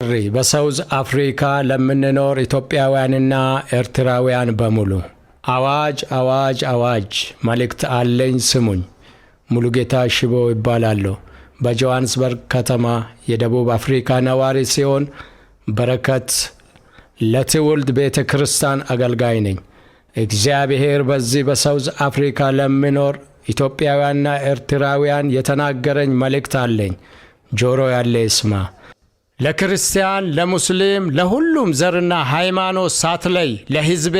ጥሪ በሳውዝ አፍሪካ ለምንኖር ኢትዮጵያውያንና ኤርትራውያን በሙሉ አዋጅ አዋጅ አዋጅ! መልእክት አለኝ ስሙኝ። ሙሉጌታ ሽቦ ይባላለሁ። በጆሃንስበርግ ከተማ የደቡብ አፍሪካ ነዋሪ ሲሆን በረከት ለትውልድ ቤተ ክርስቲያን አገልጋይ ነኝ። እግዚአብሔር በዚህ በሳውዝ አፍሪካ ለምኖር ኢትዮጵያውያንና ኤርትራውያን የተናገረኝ መልእክት አለኝ። ጆሮ ያለ ይስማ። ለክርስቲያን፣ ለሙስሊም፣ ለሁሉም ዘርና ሃይማኖት ሳትለይ ለሕዝቤ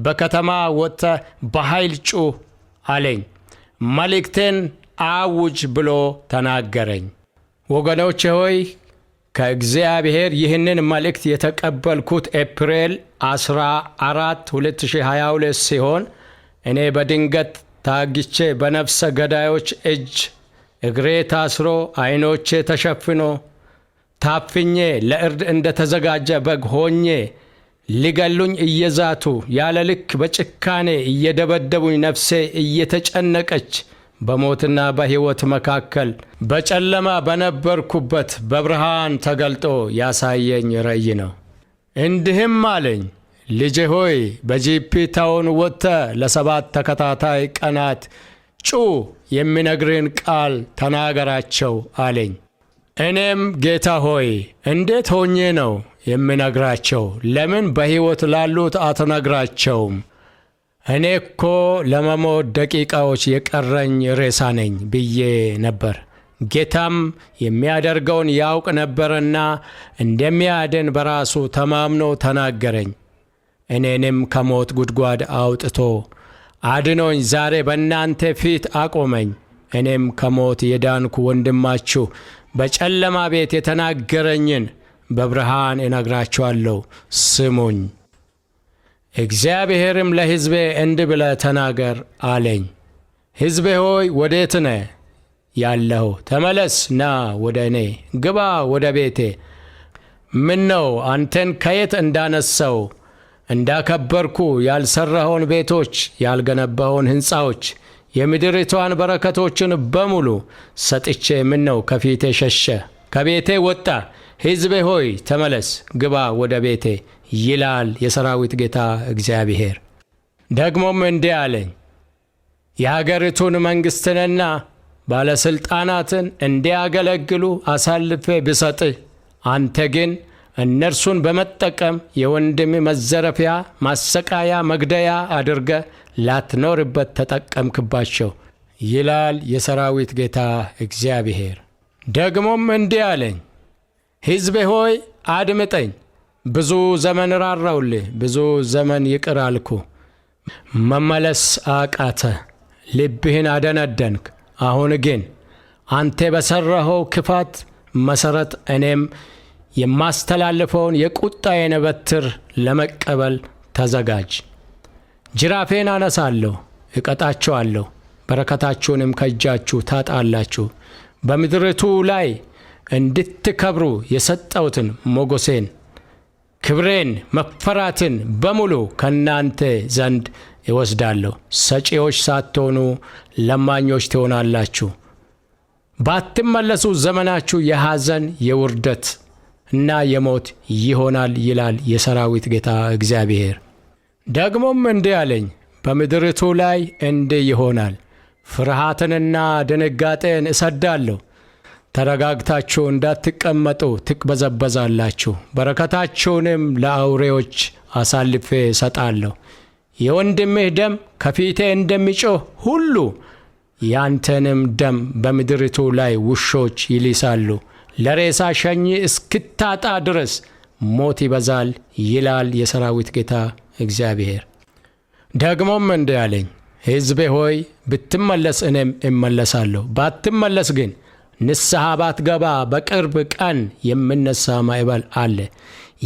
በከተማ ወጥተህ በኃይል ጩህ አለኝ። መልእክቴን አውጅ ብሎ ተናገረኝ። ወገኖቼ ሆይ ከእግዚአብሔር ይህንን መልእክት የተቀበልኩት ኤፕሪል 14 2022 ሲሆን እኔ በድንገት ታግቼ በነፍሰ ገዳዮች እጅ እግሬ ታስሮ ዓይኖቼ ተሸፍኖ ታፍኜ ለእርድ እንደተዘጋጀ በግ ሆኜ ሊገሉኝ እየዛቱ ያለ ልክ በጭካኔ እየደበደቡኝ ነፍሴ እየተጨነቀች በሞትና በሕይወት መካከል በጨለማ በነበርኩበት በብርሃን ተገልጦ ያሳየኝ ራእይ ነው። እንዲህም አለኝ፣ ልጄ ሆይ በጂፒ ታውን ወጥተህ ለ7 ተከታታይ ቀናት ጩህ፣ የሚነግርን ቃል ተናገራቸው አለኝ። እኔም ጌታ ሆይ እንዴት ሆኜ ነው የምነግራቸው? ለምን በሕይወት ላሉት አትነግራቸውም? እኔ እኮ ለመሞት ደቂቃዎች የቀረኝ ሬሳ ነኝ ብዬ ነበር። ጌታም የሚያደርገውን ያውቅ ነበርና እንደሚያድን በራሱ ተማምኖ ተናገረኝ። እኔንም ከሞት ጉድጓድ አውጥቶ አድኖኝ ዛሬ በእናንተ ፊት አቆመኝ። እኔም ከሞት የዳንኩ ወንድማችሁ በጨለማ ቤት የተናገረኝን በብርሃን እነግራችኋለሁ፣ ስሙኝ። እግዚአብሔርም ለሕዝቤ እንዲህ ብለህ ተናገር አለኝ። ሕዝቤ ሆይ ወዴት ነህ ያለኸው? ተመለስ፣ ና ወደ እኔ፣ ግባ ወደ ቤቴ። ምን ነው አንተን ከየት እንዳነሳው እንዳከበርኩ ያልሰራኸውን ቤቶች፣ ያልገነባኸውን ሕንፃዎች፣ የምድሪቷን በረከቶችን በሙሉ ሰጥቼ ምን ነው ከፊቴ ሸሸ? ከቤቴ ወጣ? ሕዝቤ ሆይ ተመለስ፣ ግባ ወደ ቤቴ ይላል የሰራዊት ጌታ እግዚአብሔር። ደግሞም እንዲህ አለኝ፣ የሀገሪቱን መንግሥትንና ባለሥልጣናትን እንዲያገለግሉ አሳልፌ ብሰጥህ፣ አንተ ግን እነርሱን በመጠቀም የወንድም መዘረፊያ፣ ማሰቃያ፣ መግደያ አድርገ ላትኖርበት ተጠቀምክባቸው ይላል የሰራዊት ጌታ እግዚአብሔር። ደግሞም እንዲህ አለኝ፣ ሕዝቤ ሆይ አድምጠኝ። ብዙ ዘመን ራራውልህ፣ ብዙ ዘመን ይቅር አልኩ። መመለስ አቃተ፣ ልብህን አደነደንክ። አሁን ግን አንተ በሠራኸው ክፋት መሠረት እኔም የማስተላልፈውን የቁጣዬን በትር ለመቀበል ተዘጋጅ። ጅራፌን አነሳለሁ፣ እቀጣችኋለሁ፣ በረከታችሁንም ከእጃችሁ ታጣላችሁ። በምድሪቱ ላይ እንድትከብሩ የሰጠሁትን ሞገሴን፣ ክብሬን፣ መፈራትን በሙሉ ከእናንተ ዘንድ እወስዳለሁ። ሰጪዎች ሳትሆኑ ለማኞች ትሆናላችሁ። ባትመለሱ ዘመናችሁ የሐዘን፣ የውርደት እና የሞት ይሆናል ይላል የሰራዊት ጌታ እግዚአብሔር። ደግሞም እንዲህ አለኝ፣ በምድሪቱ ላይ እንዲህ ይሆናል፣ ፍርሃትንና ድንጋጤን እሰዳለሁ። ተረጋግታችሁ እንዳትቀመጡ ትቅበዘበዛላችሁ። በረከታችሁንም ለአውሬዎች አሳልፌ እሰጣለሁ። የወንድምህ ደም ከፊቴ እንደሚጮህ ሁሉ ያንተንም ደም በምድሪቱ ላይ ውሾች ይሊሳሉ። ለሬሳ ሸኚ እስክታጣ ድረስ ሞት ይበዛል ይላል የሰራዊት ጌታ እግዚአብሔር። ደግሞም እንዲህ አለኝ፣ ሕዝቤ ሆይ ብትመለስ እኔም እመለሳለሁ፣ ባትመለስ ግን ንስሐ ባትገባ በቅርብ ቀን የምነሳ ማዕበል አለ።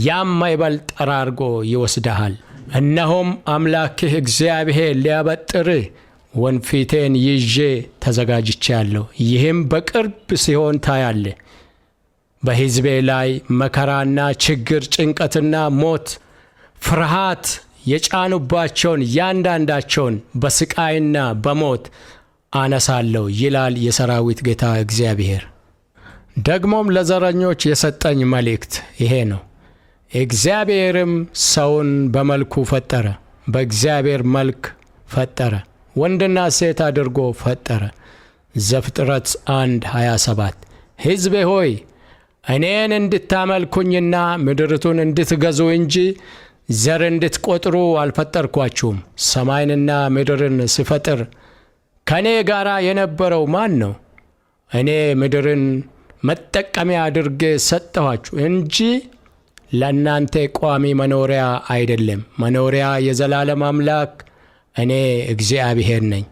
ያም ማዕበል ጠራርጎ ይወስድሃል። እነሆም አምላክህ እግዚአብሔር ሊያበጥርህ ወንፊቴን ይዤ ተዘጋጅቻለሁ። ይህም በቅርብ ሲሆን ታያለህ። በሕዝቤ ላይ መከራና ችግር፣ ጭንቀትና ሞት፣ ፍርሃት የጫኑባቸውን ያንዳንዳቸውን በስቃይና በሞት አነሳለሁ ይላል የሰራዊት ጌታ እግዚአብሔር። ደግሞም ለዘረኞች የሰጠኝ መልእክት ይሄ ነው። እግዚአብሔርም ሰውን በመልኩ ፈጠረ፣ በእግዚአብሔር መልክ ፈጠረ፣ ወንድና ሴት አድርጎ ፈጠረ። ዘፍጥረት 1:27 ሕዝቤ ሆይ እኔን እንድታመልኩኝና ምድርቱን እንድትገዙ እንጂ ዘር እንድትቆጥሩ አልፈጠርኳችሁም። ሰማይንና ምድርን ስፈጥር ከእኔ ጋር የነበረው ማን ነው? እኔ ምድርን መጠቀሚያ አድርጌ ሰጠኋችሁ እንጂ ለእናንተ ቋሚ መኖሪያ አይደለም። መኖሪያ የዘላለም አምላክ እኔ እግዚአብሔር ነኝ።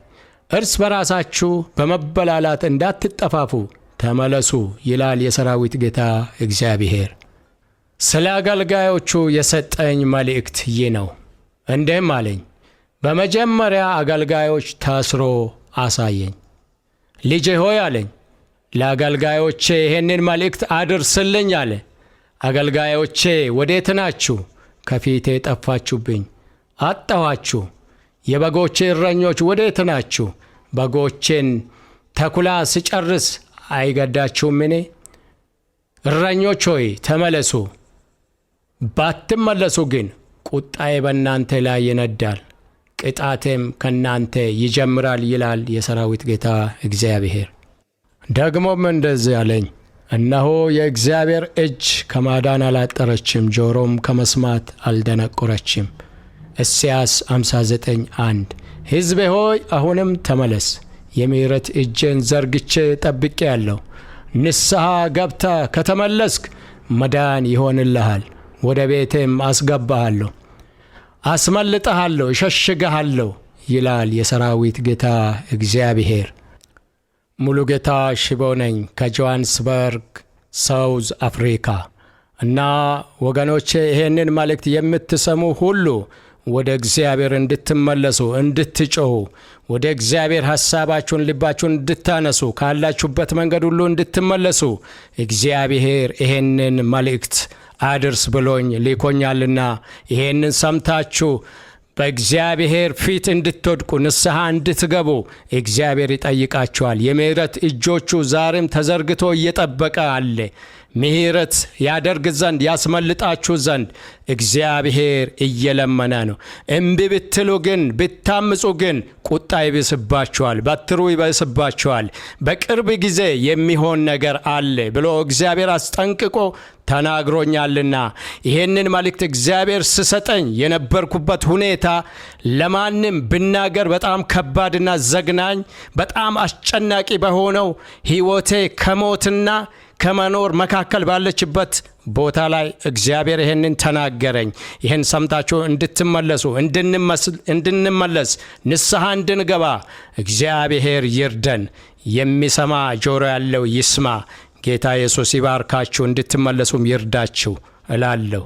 እርስ በራሳችሁ በመበላላት እንዳትጠፋፉ ተመለሱ ይላል የሰራዊት ጌታ እግዚአብሔር። ስለ አገልጋዮቹ የሰጠኝ መልእክት ይህ ነው። እንዲህም አለኝ፣ በመጀመሪያ አገልጋዮች ታስሮ አሳየኝ። ልጄ ሆይ አለኝ፣ ለአገልጋዮቼ ይህንን መልእክት አድርስልኝ አለ። አገልጋዮቼ ወዴት ናችሁ? ከፊቴ ጠፋችሁብኝ፣ አጣኋችሁ። የበጎቼ እረኞች ወዴት ናችሁ? በጎቼን ተኩላ ስጨርስ አይገዳችሁምን? እረኞች ሆይ ተመለሱ። ባትመለሱ ግን ቁጣዬ በእናንተ ላይ ይነዳል፣ ቅጣቴም ከእናንተ ይጀምራል ይላል የሰራዊት ጌታ እግዚአብሔር። ደግሞም እንደዚህ አለኝ፣ እነሆ የእግዚአብሔር እጅ ከማዳን አላጠረችም፣ ጆሮም ከመስማት አልደነቆረችም። ኢሳይያስ 59:1 ሕዝቤ ሆይ አሁንም ተመለስ፣ የምሕረት እጄን ዘርግቼ ጠብቄ ያለው። ንስሐ ገብታ ከተመለስክ መዳን ይሆንልሃል፣ ወደ ቤቴም አስገባሃለሁ፣ አስመልጠሃለሁ፣ እሸሽግሃለሁ ይላል የሰራዊት ጌታ እግዚአብሔር። ሙሉጌታ ሽቦ ነኝ ከጆሃንስበርግ ሳውዝ አፍሪካ። እና ወገኖቼ ይሄንን መልእክት የምትሰሙ ሁሉ ወደ እግዚአብሔር እንድትመለሱ፣ እንድትጮሁ፣ ወደ እግዚአብሔር ሐሳባችሁን፣ ልባችሁን እንድታነሱ፣ ካላችሁበት መንገድ ሁሉ እንድትመለሱ እግዚአብሔር ይሄንን መልእክት አድርስ ብሎኝ ልኮኛልና ይሄንን ሰምታችሁ በእግዚአብሔር ፊት እንድትወድቁ፣ ንስሐ እንድትገቡ እግዚአብሔር ይጠይቃችኋል። የምሕረት እጆቹ ዛሬም ተዘርግቶ እየጠበቀ አለ። ምሕረት ያደርግ ዘንድ፣ ያስመልጣችሁ ዘንድ እግዚአብሔር እየለመነ ነው። እምቢ ብትሉ ግን፣ ብታምፁ ግን ቁጣ ይብስባችኋል፣ በትሩ ይብስባችኋል። በቅርብ ጊዜ የሚሆን ነገር አለ ብሎ እግዚአብሔር አስጠንቅቆ ተናግሮኛልና ይሄንን መልእክት እግዚአብሔር ስሰጠኝ የነበርኩበት ሁኔታ ለማንም ብናገር በጣም ከባድና ዘግናኝ፣ በጣም አስጨናቂ በሆነው ሕይወቴ ከሞትና ከመኖር መካከል ባለችበት ቦታ ላይ እግዚአብሔር ይሄንን ተናገረኝ። ይሄን ሰምታችሁ እንድትመለሱ፣ እንድንመለስ፣ ንስሐ እንድንገባ እግዚአብሔር ይርደን። የሚሰማ ጆሮ ያለው ይስማ። ጌታ ኢየሱስ ይባርካችሁ፣ እንድትመለሱም ይርዳችሁ እላለሁ።